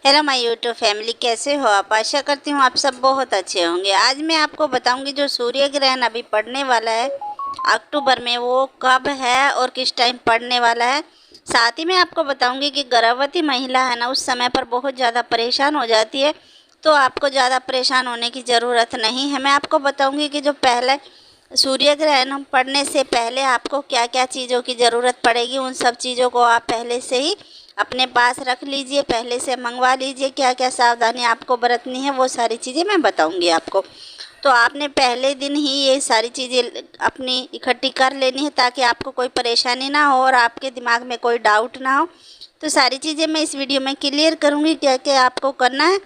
Hello my YouTube family, कैसे हो आप। आशा करती हूँ आप सब बहुत अच्छे होंगे। आज मैं आपको बताऊंगी जो सूर्य ग्रहण अभी पड़ने वाला है अक्टूबर में, वो कब है और किस टाइम पड़ने वाला है। साथ ही मैं आपको बताऊंगी कि गर्भवती महिला है ना, उस समय पर बहुत ज़्यादा परेशान हो जाती है, तो आपको ज़्यादा परेशान होने की ज़रूरत नहीं है। मैं आपको बताऊँगी कि जो पहले सूर्य ग्रहण पड़ने से पहले आपको क्या क्या चीज़ों की ज़रूरत पड़ेगी, उन सब चीज़ों को आप पहले से ही अपने पास रख लीजिए, पहले से मंगवा लीजिए। क्या क्या सावधानी आपको बरतनी है वो सारी चीज़ें मैं बताऊंगी आपको। तो आपने पहले दिन ही ये सारी चीज़ें अपनी इकट्ठी कर लेनी है ताकि आपको कोई परेशानी ना हो और आपके दिमाग में कोई डाउट ना हो। तो सारी चीज़ें मैं इस वीडियो में क्लियर करूँगी क्या क्या आपको करना है,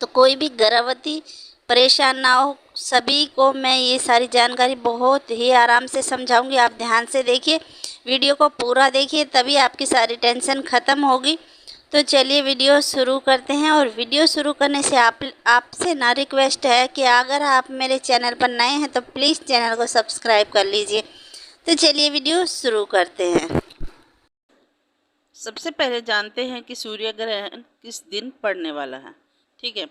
तो कोई भी गर्भवती परेशान ना हो। सभी को मैं ये सारी जानकारी बहुत ही आराम से समझाऊंगी। आप ध्यान से देखिए, वीडियो को पूरा देखिए, तभी आपकी सारी टेंशन ख़त्म होगी। तो चलिए वीडियो शुरू करते हैं। और वीडियो शुरू करने से आपसे ना रिक्वेस्ट है कि अगर आप मेरे चैनल पर नए हैं तो प्लीज़ चैनल को सब्सक्राइब कर लीजिए। तो चलिए वीडियो शुरू करते हैं। सबसे पहले जानते हैं कि सूर्य ग्रहण किस दिन पड़ने वाला है। ठीक है,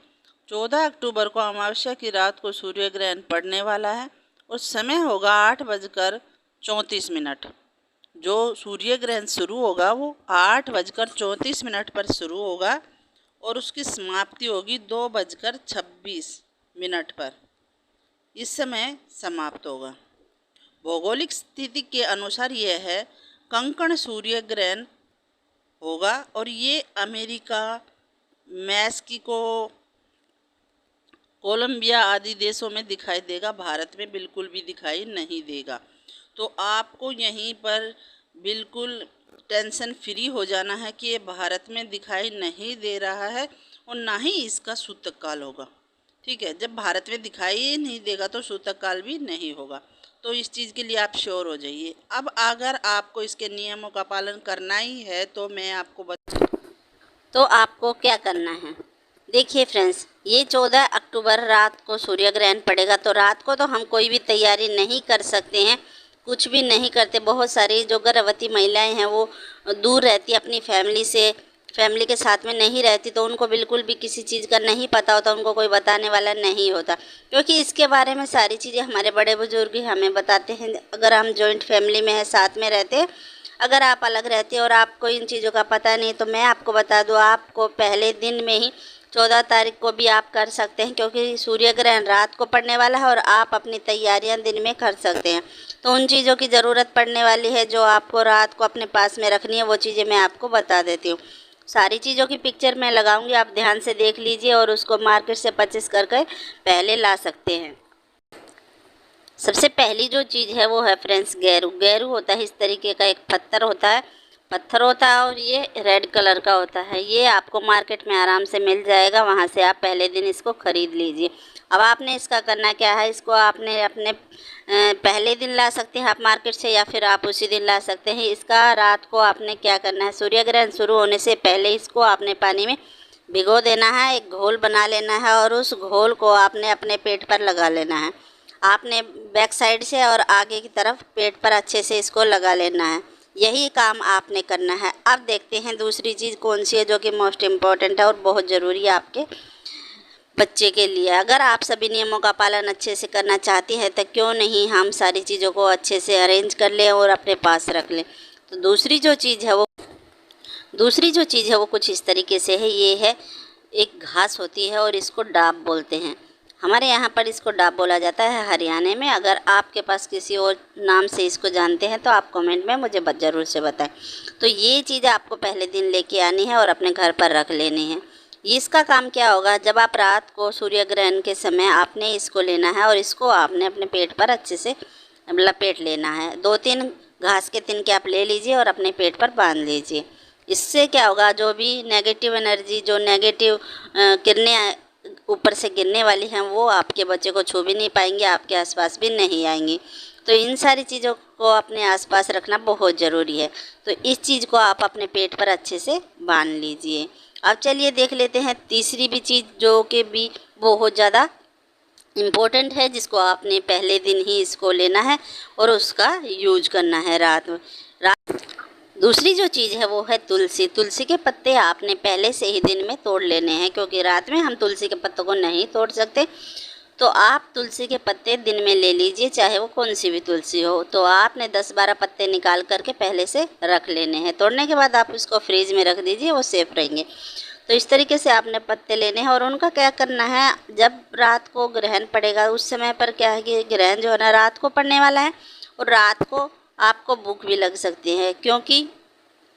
14 अक्टूबर को अमावस्या की रात को सूर्य ग्रहण पड़ने वाला है और समय होगा 8:34। जो सूर्य ग्रहण शुरू होगा वो 8:34 पर शुरू होगा और उसकी समाप्ति होगी 2:26 पर। इस समय समाप्त होगा। भौगोलिक स्थिति के अनुसार यह है कंकण सूर्य ग्रहण होगा और ये अमेरिका, मैक्सिको, कोलंबिया आदि देशों में दिखाई देगा। भारत में बिल्कुल भी दिखाई नहीं देगा। तो आपको यहीं पर बिल्कुल टेंशन फ्री हो जाना है कि ये भारत में दिखाई नहीं दे रहा है और ना ही इसका सूतक काल होगा। ठीक है, जब भारत में दिखाई नहीं देगा तो सूतक काल भी नहीं होगा। तो इस चीज़ के लिए आप श्योर हो जाइए। अब अगर आपको इसके नियमों का पालन करना ही है तो मैं आपको तो आपको क्या करना है, देखिए फ्रेंड्स, ये 14 अक्टूबर रात को सूर्य ग्रहण पड़ेगा। तो रात को तो हम कोई भी तैयारी नहीं कर सकते हैं, कुछ भी नहीं करते। बहुत सारी जो गर्भवती महिलाएं हैं वो दूर रहती है अपनी फैमिली से, फैमिली के साथ में नहीं रहती, तो उनको बिल्कुल भी किसी चीज़ का नहीं पता होता, उनको कोई बताने वाला नहीं होता, क्योंकि इसके बारे में सारी चीज़ें हमारे बड़े बुजुर्ग ही हमें बताते हैं। अगर हम जॉइंट फैमिली में है, साथ में रहते हैं, अगर आप अलग रहते हैं और आपको इन चीज़ों का पता नहीं, तो मैं आपको बता दूँ, आपको पहले दिन में ही 14 तारीख को भी आप कर सकते हैं, क्योंकि सूर्य ग्रहण रात को पड़ने वाला है और आप अपनी तैयारियां दिन में कर सकते हैं। तो उन चीज़ों की ज़रूरत पड़ने वाली है जो आपको रात को अपने पास में रखनी है, वो चीज़ें मैं आपको बता देती हूँ। सारी चीज़ों की पिक्चर मैं लगाऊंगी, आप ध्यान से देख लीजिए और उसको मार्केट से परचेस करके पहले ला सकते हैं। सबसे पहली जो चीज़ है वो है फ्रेंड्स गैरू। गैरू होता है इस तरीके का, एक पत्थर होता है और ये रेड कलर का होता है। ये आपको मार्केट में आराम से मिल जाएगा, वहाँ से आप पहले दिन इसको ख़रीद लीजिए। अब आपने इसका करना क्या है, इसको आपने अपने पहले दिन ला सकते हैं आप मार्केट से, या फिर आप उसी दिन ला सकते हैं। इसका रात को आपने क्या करना है, सूर्य ग्रहण शुरू होने से पहले इसको आपने पानी में भिगो देना है, एक घोल बना लेना है और उस घोल को आपने अपने पेट पर लगा लेना है। आपने बैक साइड से और आगे की तरफ पेट पर अच्छे से इसको लगा लेना है। यही काम आपने करना है। अब देखते हैं दूसरी चीज़ कौन सी है जो कि मोस्ट इम्पॉर्टेंट है और बहुत ज़रूरी है आपके बच्चे के लिए। अगर आप सभी नियमों का पालन अच्छे से करना चाहती हैं तो क्यों नहीं हम सारी चीज़ों को अच्छे से अरेंज कर लें और अपने पास रख लें। तो दूसरी जो चीज़ है वो कुछ इस तरीके से है। ये है एक घास होती है और इसको डाब बोलते हैं। हमारे यहाँ पर इसको डाब बोला जाता है हरियाणा में। अगर आपके पास किसी और नाम से इसको जानते हैं तो आप कमेंट में मुझे ज़रूर से बताएं। तो ये चीज़ आपको पहले दिन लेके आनी है और अपने घर पर रख लेनी है। इसका काम क्या होगा, जब आप रात को सूर्य ग्रहण के समय आपने इसको लेना है और इसको आपने अपने पेट पर अच्छे से लपेट लेना है। 2-3 घास के तिनके आप ले लीजिए और अपने पेट पर बांध लीजिए। इससे क्या होगा, जो भी नेगेटिव एनर्जी, जो नेगेटिव किरणें ऊपर से गिरने वाली हैं, वो आपके बच्चे को छू भी नहीं पाएंगे, आपके आसपास भी नहीं आएंगी। तो इन सारी चीज़ों को अपने आसपास रखना बहुत ज़रूरी है। तो इस चीज़ को आप अपने पेट पर अच्छे से बांध लीजिए। अब चलिए देख लेते हैं तीसरी भी चीज़ जो कि भी बहुत ज़्यादा इम्पोर्टेंट है, जिसको आपने पहले दिन ही इसको लेना है और उसका यूज करना है रात दूसरी जो चीज़ है वो है तुलसी। तुलसी के पत्ते आपने पहले से ही दिन में तोड़ लेने हैं, क्योंकि रात में हम तुलसी के पत्तों को नहीं तोड़ सकते। तो आप तुलसी के पत्ते दिन में ले लीजिए, चाहे वो कौन सी भी तुलसी हो। तो आपने 10-12 पत्ते निकाल करके पहले से रख लेने हैं। तोड़ने के बाद आप इसको फ्रीज में रख दीजिए, वो सेफ रहेंगे। तो इस तरीके से आपने पत्ते लेने हैं। और उनका क्या करना है, जब रात को ग्रहण पड़ेगा उस समय पर क्या है कि ग्रहण जो है ना रात को पड़ने वाला है, और रात को आपको भूख भी लग सकती है, क्योंकि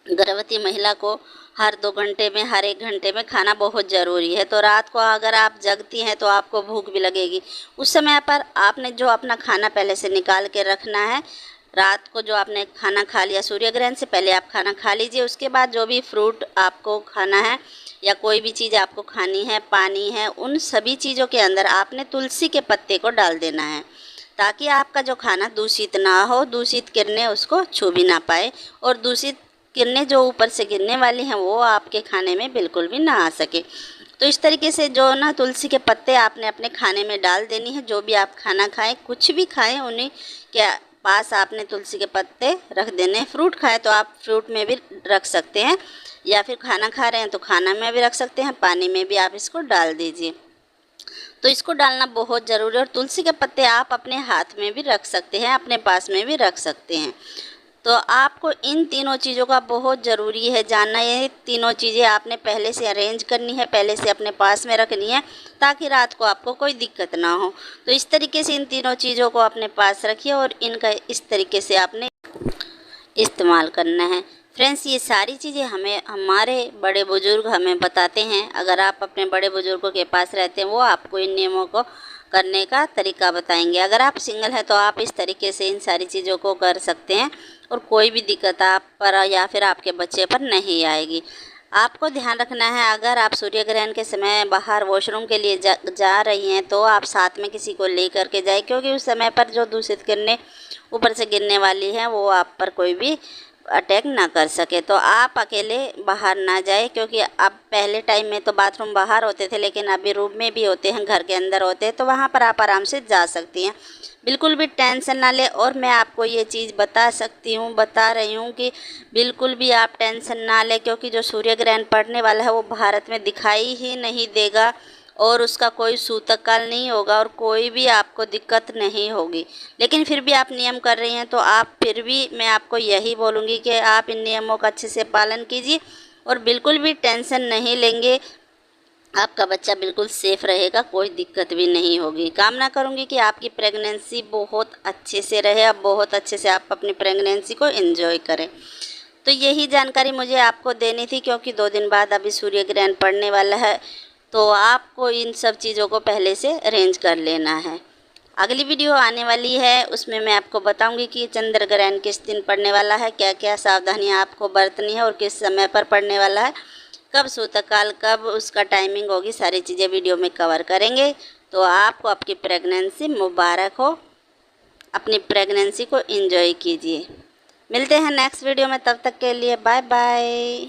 गर्भवती महिला को हर 2 घंटे में, हर 1 घंटे में खाना बहुत ज़रूरी है। तो रात को अगर आप जगती हैं तो आपको भूख भी लगेगी। उस समय पर आपने जो अपना खाना पहले से निकाल के रखना है। रात को जो आपने खाना खा लिया, सूर्य ग्रहण से पहले आप खाना खा लीजिए। उसके बाद जो भी फ्रूट आपको खाना है या कोई भी चीज़ आपको खानी है, पानी है, उन सभी चीज़ों के अंदर आपने तुलसी के पत्ते को डाल देना है, ताकि आपका जो खाना दूषित ना हो, दूषित किरणें उसको छू भी ना पाए, और दूषित किरणें जो ऊपर से गिरने वाली हैं वो आपके खाने में बिल्कुल भी ना आ सके। तो इस तरीके से जो ना तुलसी के पत्ते आपने अपने खाने में डाल देनी है। जो भी आप खाना खाएं, कुछ भी खाएं, उन्हीं के पास आपने तुलसी के पत्ते रख देने हैं। फ्रूट खाएं तो आप फ्रूट में भी रख सकते हैं, या फिर खाना खा रहे हैं तो खाना में भी रख सकते हैं, पानी में भी आप इसको डाल दीजिए। तो इसको डालना बहुत ज़रूरी है। और तुलसी के पत्ते आप अपने हाथ में भी रख सकते हैं, अपने पास में भी रख सकते हैं। तो आपको इन तीनों चीज़ों का बहुत ज़रूरी है जानना। ये तीनों चीज़ें आपने पहले से अरेंज करनी है, पहले से अपने पास में रखनी है, ताकि रात को आपको कोई दिक्कत ना हो। तो इस तरीके से इन तीनों चीज़ों को अपने पास रखिए और इनका इस तरीके से आपने इस्तेमाल करना है। फ्रेंड्स, ये सारी चीज़ें हमें हमारे बड़े बुज़ुर्ग हमें बताते हैं। अगर आप अपने बड़े बुज़ुर्गों के पास रहते हैं, वो आपको इन नियमों को करने का तरीका बताएंगे। अगर आप सिंगल हैं तो आप इस तरीके से इन सारी चीज़ों को कर सकते हैं, और कोई भी दिक्कत आप पर या फिर आपके बच्चे पर नहीं आएगी। आपको ध्यान रखना है, अगर आप सूर्य ग्रहण के समय बाहर वॉशरूम के लिए जा रही हैं तो आप साथ में किसी को ले करके जाए, क्योंकि उस समय पर जो दूषित किरणें ऊपर से गिरने वाली हैं वो आप पर कोई भी अटैक ना कर सके। तो आप अकेले बाहर ना जाए, क्योंकि अब पहले टाइम में तो बाथरूम बाहर होते थे, लेकिन अभी रूम में भी होते हैं, घर के अंदर होते हैं, तो वहाँ पर आप आराम से जा सकती हैं। बिल्कुल भी टेंशन ना ले। और मैं आपको ये चीज़ बता रही हूँ कि बिल्कुल भी आप टेंशन ना ले, क्योंकि जो सूर्य ग्रहण पड़ने वाला है वो भारत में दिखाई ही नहीं देगा, और उसका कोई सूतक काल नहीं होगा, और कोई भी आपको दिक्कत नहीं होगी। लेकिन फिर भी आप नियम कर रही हैं, तो आप फिर भी मैं आपको यही बोलूँगी कि आप इन नियमों का अच्छे से पालन कीजिए, और बिल्कुल भी टेंशन नहीं लेंगे। आपका बच्चा बिल्कुल सेफ़ रहेगा, कोई दिक्कत भी नहीं होगी। कामना करूँगी कि आपकी प्रेगनेंसी बहुत अच्छे से रहे, अब बहुत अच्छे से आप अपनी प्रेगनेंसी को एंजॉय करें। तो यही जानकारी मुझे आपको देनी थी, क्योंकि 2 दिन बाद अभी सूर्य ग्रहण पड़ने वाला है, तो आपको इन सब चीज़ों को पहले से अरेंज कर लेना है। अगली वीडियो आने वाली है, उसमें मैं आपको बताऊंगी कि चंद्र ग्रहण किस दिन पड़ने वाला है, क्या क्या सावधानियां आपको बरतनी है, और किस समय पर पड़ने वाला है, कब सूतकाल, कब उसका टाइमिंग होगी, सारी चीज़ें वीडियो में कवर करेंगे। तो आपको आपकी प्रेगनेंसी मुबारक हो, अपनी प्रेगनेंसी को एंजॉय कीजिए। मिलते हैं नेक्स्ट वीडियो में, तब तक के लिए बाय बाय।